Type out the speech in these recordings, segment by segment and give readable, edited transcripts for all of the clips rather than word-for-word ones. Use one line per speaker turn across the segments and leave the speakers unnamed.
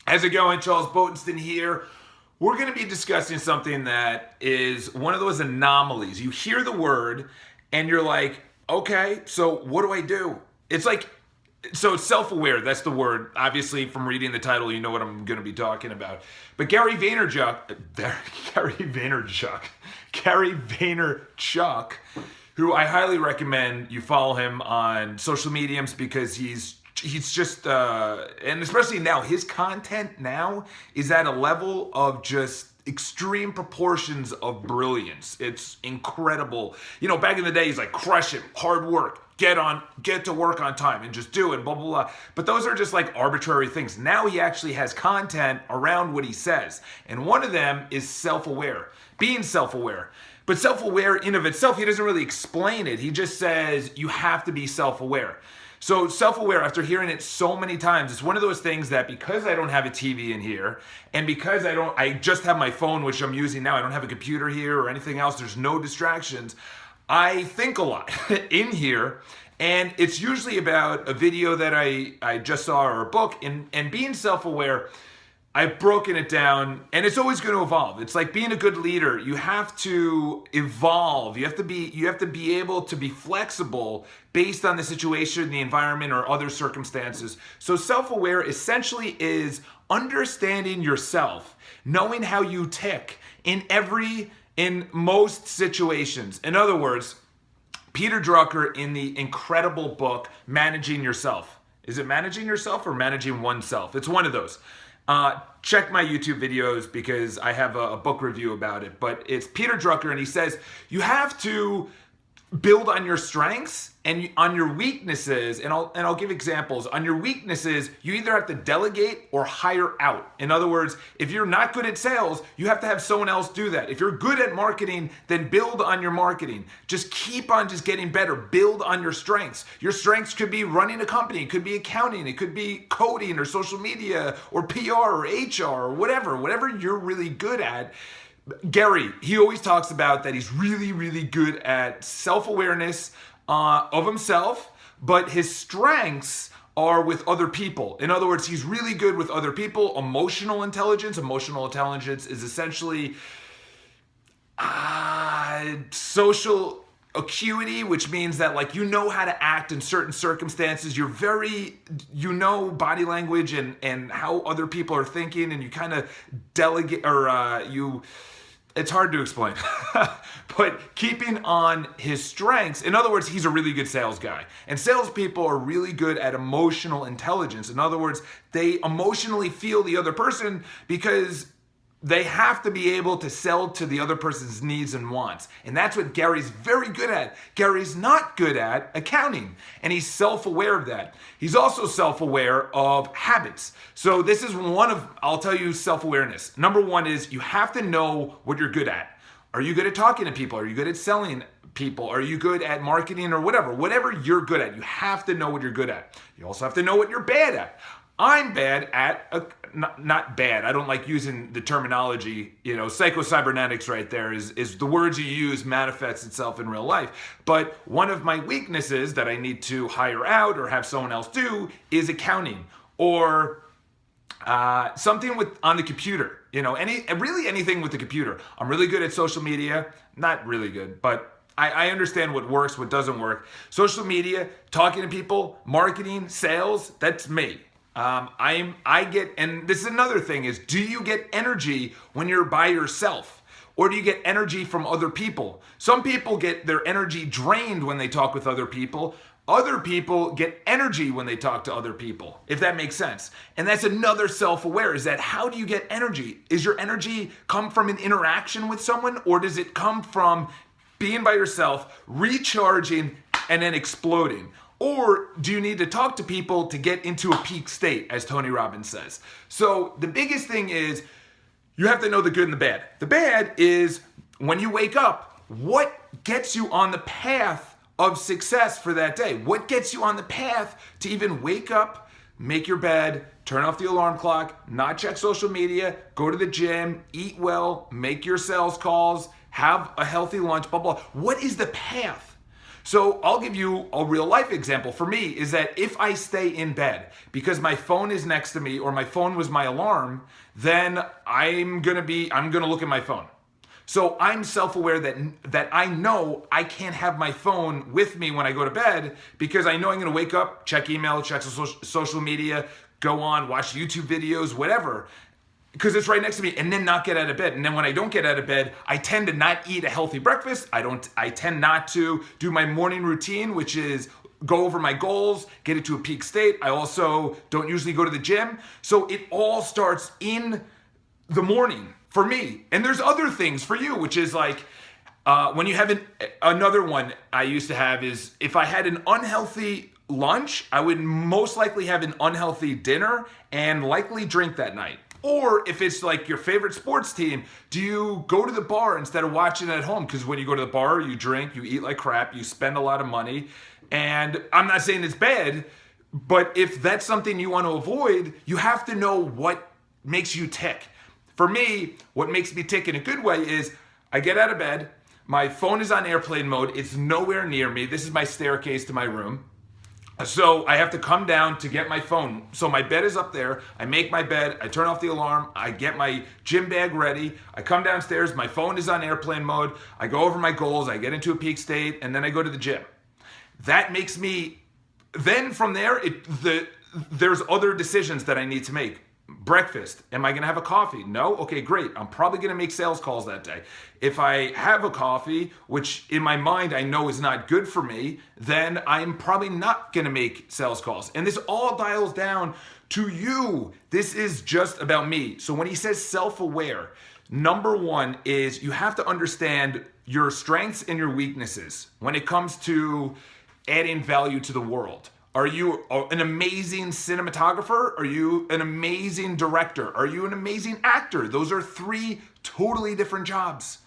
How's it going? Charles Botenston here. We're going to be discussing something that is one of those anomalies. You hear the word and you're like, okay, so what do I do? It's like, so it's self-aware. That's the word. Obviously, from reading the title, you know what I'm going to be talking about. But Gary Vaynerchuk, who I highly recommend you follow him on social mediums because he's just and especially now his content now is at a level of just extreme proportions of brilliance. It's incredible. You know, back in the day he's like, crush it, hard work, get to work on time and just do it, blah blah blah. But those are just like arbitrary things. Now he actually has content around what he says, and one of them is self-aware, being self-aware. But self-aware in of itself, he doesn't really explain it. He just says you have to be self-aware. So self-aware, after hearing it so many times, it's one of those things that because I don't have a TV in here, and because I just have my phone, which I'm using now, I don't have a computer here or anything else, there's no distractions, I think a lot in here, and it's usually about a video that I just saw or a book, and being self-aware, I've broken it down, and it's always going to evolve. It's like being a good leader. You have to evolve. You have to be able to be flexible based on the situation, the environment, or other circumstances. So self-aware essentially is understanding yourself, knowing how you tick in most situations. In other words, Peter Drucker in the incredible book, Managing Yourself. Is it Managing Yourself or Managing Oneself? It's one of those. Check my YouTube videos because I have a book review about it. But it's Peter Drucker, and he says you have to build on your strengths and on your weaknesses, and I'll give examples. On your weaknesses, you either have to delegate or hire out. In other words, if you're not good at sales, you have to have someone else do that. If you're good at marketing, then build on your marketing. Just keep on just getting better. Build on your strengths. Your strengths could be running a company, it could be accounting, it could be coding or social media or PR or HR or whatever you're really good at. Gary, he always talks about that he's really, really good at self-awareness of himself, but his strengths are with other people. In other words, he's really good with other people. Emotional intelligence. Emotional intelligence is essentially social acuity, which means that like you know how to act in certain circumstances. You know body language and how other people are thinking, and you kind of delegate or it's hard to explain, but keeping on his strengths. In other words, he's a really good sales guy. And salespeople are really good at emotional intelligence. In other words, they emotionally feel the other person because they have to be able to sell to the other person's needs and wants. And that's what Gary's very good at. Gary's not good at accounting, and he's self-aware of that. He's also self-aware of habits. So this is I'll tell you self-awareness. Number one is you have to know what you're good at. Are you good at talking to people? Are you good at selling people? Are you good at marketing or whatever? Whatever you're good at, you have to know what you're good at. You also have to know what you're bad at. I'm bad at, not bad, I don't like using the terminology, psycho-cybernetics right there is the words you use manifests itself in real life. But one of my weaknesses that I need to hire out or have someone else do is accounting or something on the computer, anything with the computer. I'm really good at social media, not really good, but I understand what works, what doesn't work. Social media, talking to people, marketing, sales, that's me. And this is another thing is, do you get energy when you're by yourself? Or do you get energy from other people? Some people get their energy drained when they talk with other people. Other people get energy when they talk to other people, if that makes sense. And that's another self-aware, is that how do you get energy? Is your energy come from an interaction with someone, or does it come from being by yourself, recharging, and then exploding? Or do you need to talk to people to get into a peak state, as Tony Robbins says? So the biggest thing is you have to know the good and the bad. The bad is when you wake up, what gets you on the path of success for that day? What gets you on the path to even wake up, make your bed, turn off the alarm clock, not check social media, go to the gym, eat well, make your sales calls, have a healthy lunch, blah, blah. What is the path? So I'll give you a real life example. For me is that if I stay in bed because my phone is next to me or my phone was my alarm, then I'm gonna look at my phone. So I'm self-aware that I know I can't have my phone with me when I go to bed because I know I'm gonna wake up, check email, check social media, go on, watch YouTube videos, whatever, because it's right next to me, and then not get out of bed. And then when I don't get out of bed, I tend to not eat a healthy breakfast. I tend not to do my morning routine, which is go over my goals, get it to a peak state. I also don't usually go to the gym. So it all starts in the morning for me. And there's other things for you, which is like, when you have another one I used to have is if I had an unhealthy lunch, I would most likely have an unhealthy dinner and likely drink that night. Or if it's like your favorite sports team, do you go to the bar instead of watching at home? Because when you go to the bar, you drink, you eat like crap, you spend a lot of money. And I'm not saying it's bad, but if that's something you want to avoid, you have to know what makes you tick. For me, what makes me tick in a good way is I get out of bed, my phone is on airplane mode, it's nowhere near me. This is my staircase to my room. So I have to come down to get my phone. So my bed is up there. I make my bed. I turn off the alarm. I get my gym bag ready. I come downstairs. My phone is on airplane mode. I go over my goals. I get into a peak state, and then I go to the gym. That makes me. Then from there, there's other decisions that I need to make. Breakfast. Am I going to have a coffee? No? Okay, great. I'm probably going to make sales calls that day. If I have a coffee, which in my mind I know is not good for me, then I'm probably not going to make sales calls. And this all dials down to you. This is just about me. So when he says self-aware, number one is you have to understand your strengths and your weaknesses when it comes to adding value to the world. Are you an amazing cinematographer? Are you an amazing director? Are you an amazing actor? Those are three totally different jobs.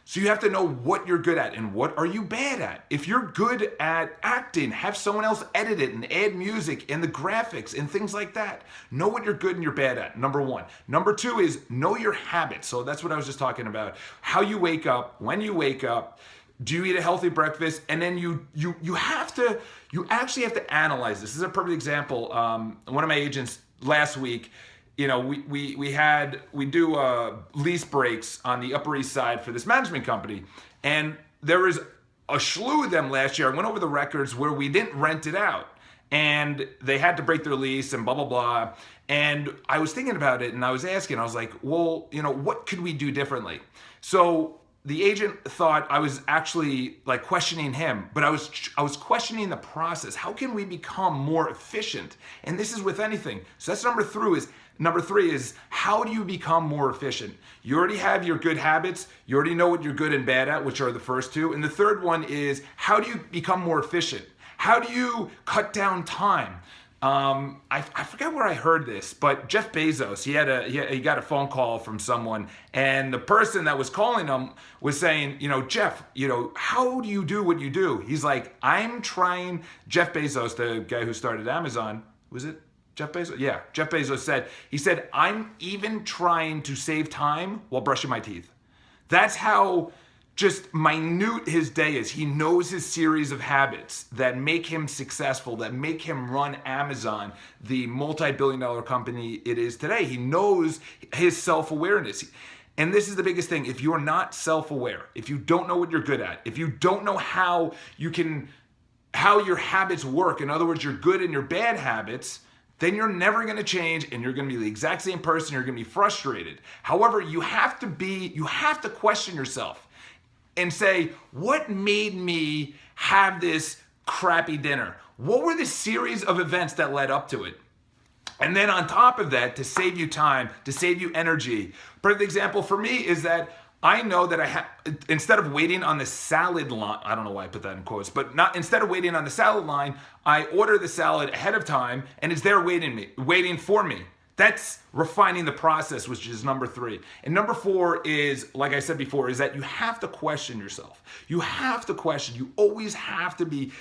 So you have to know what you're good at and what are you bad at. If you're good at acting, have someone else edit it and add music and the graphics and things like that. Know what you're good and you're bad at, number one. Number two is know your habits. So that's what I was just talking about. How you wake up, when you wake up, do you eat a healthy breakfast? And then you actually have to analyze this. This is a perfect example. One of my agents last week, we do lease breaks on the Upper East Side for this management company, and there was a slew of them last year. I went over the records where we didn't rent it out, and they had to break their lease and blah blah blah. And I was thinking about it, and I was asking, I was like, well, what could we do differently? So the agent thought I was actually like questioning him, but I was questioning the process. How can we become more efficient? And this is with anything. So that's number three is how do you become more efficient? You already have your good habits. You already know what you're good and bad at, which are the first two. And the third one is how do you become more efficient? How do you cut down time? I forget where I heard this, but Jeff Bezos, he got a phone call from someone, and the person that was calling him was saying, Jeff, how do you do what you do? He's like, Jeff Bezos, the guy who started Amazon, was it Jeff Bezos? Yeah, Jeff Bezos said, I'm even trying to save time while brushing my teeth. That's how just minute his day is. He knows his series of habits that make him successful, that make him run Amazon, the multi-billion-dollar company it is today. He knows his self-awareness. And this is the biggest thing. If you're not self-aware, if you don't know what you're good at, if you don't know how your habits work, in other words, your good and your bad habits, then you're never going to change and you're going to be the exact same person. You're going to be frustrated. However, you have to question yourself and say, what made me have this crappy dinner? What were the series of events that led up to it? And then on top of that, to save you time, to save you energy. Perfect example for me is that I know that instead of waiting on the salad line, I don't know why I put that in quotes, but instead of waiting on the salad line, I order the salad ahead of time and it's there waiting for me. That's refining the process, which is number three. And number four is, like I said before, is that you have to question yourself. You have to question. You always have to be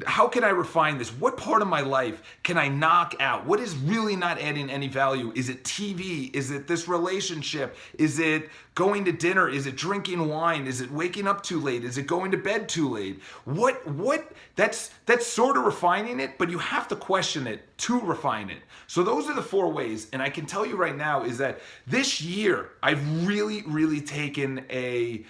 how can I refine this? What part of my life can I knock out? What is really not adding any value? Is it TV? Is it this relationship? Is it going to dinner? Is it drinking wine? Is it waking up too late? Is it going to bed too late? That's sort of refining it, but you have to question it to refine it. So those are the 4 ways. And I can tell you right now is that this year, I've really taken a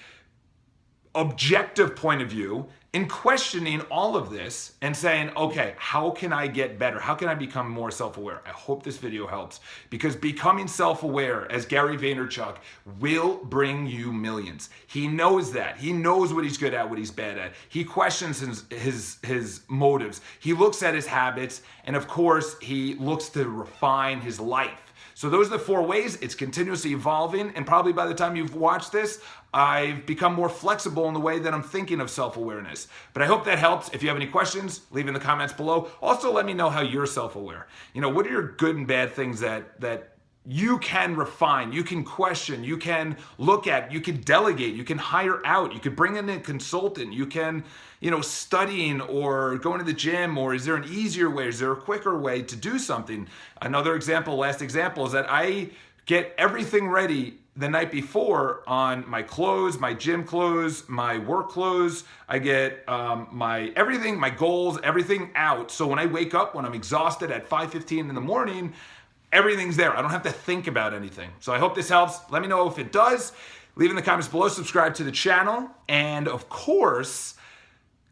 objective point of view in questioning all of this and saying, okay, how can I get better? How can I become more self-aware? I hope this video helps, because becoming self-aware, as Gary Vaynerchuk, will bring you millions. He knows that. He knows what he's good at, what he's bad at. He questions his motives. He looks at his habits, and of course, he looks to refine his life. So those are the 4 ways. It's continuously evolving, and probably by the time you've watched this, I've become more flexible in the way that I'm thinking of self-awareness. But I hope that helps. If you have any questions, leave in the comments below. Also, let me know how you're self-aware. What are your good and bad things that you can refine, you can question, you can look at, you can delegate, you can hire out, you could bring in a consultant, you can, studying or going to the gym, or is there an easier way, is there a quicker way to do something? Another example, last example, is that I get everything ready the night before on my clothes, my gym clothes, my work clothes. I get my everything, my goals, everything out. So when I wake up, when I'm exhausted at 5:15 in the morning, everything's there. I don't have to think about anything. So I hope this helps. Let me know if it does. Leave in the comments below, subscribe to the channel, and of course,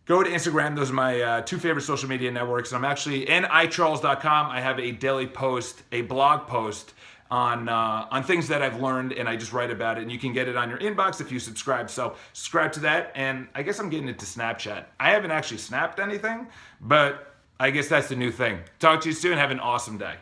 go to Instagram. Those are my 2 favorite social media networks. I'm actually in iCharles.com. I have a daily post, a blog post on things that I've learned, and I just write about it, and you can get it on your inbox if you subscribe. So subscribe to that, and I guess I'm getting into Snapchat. I haven't actually snapped anything, but I guess that's the new thing. Talk to you soon. Have an awesome day.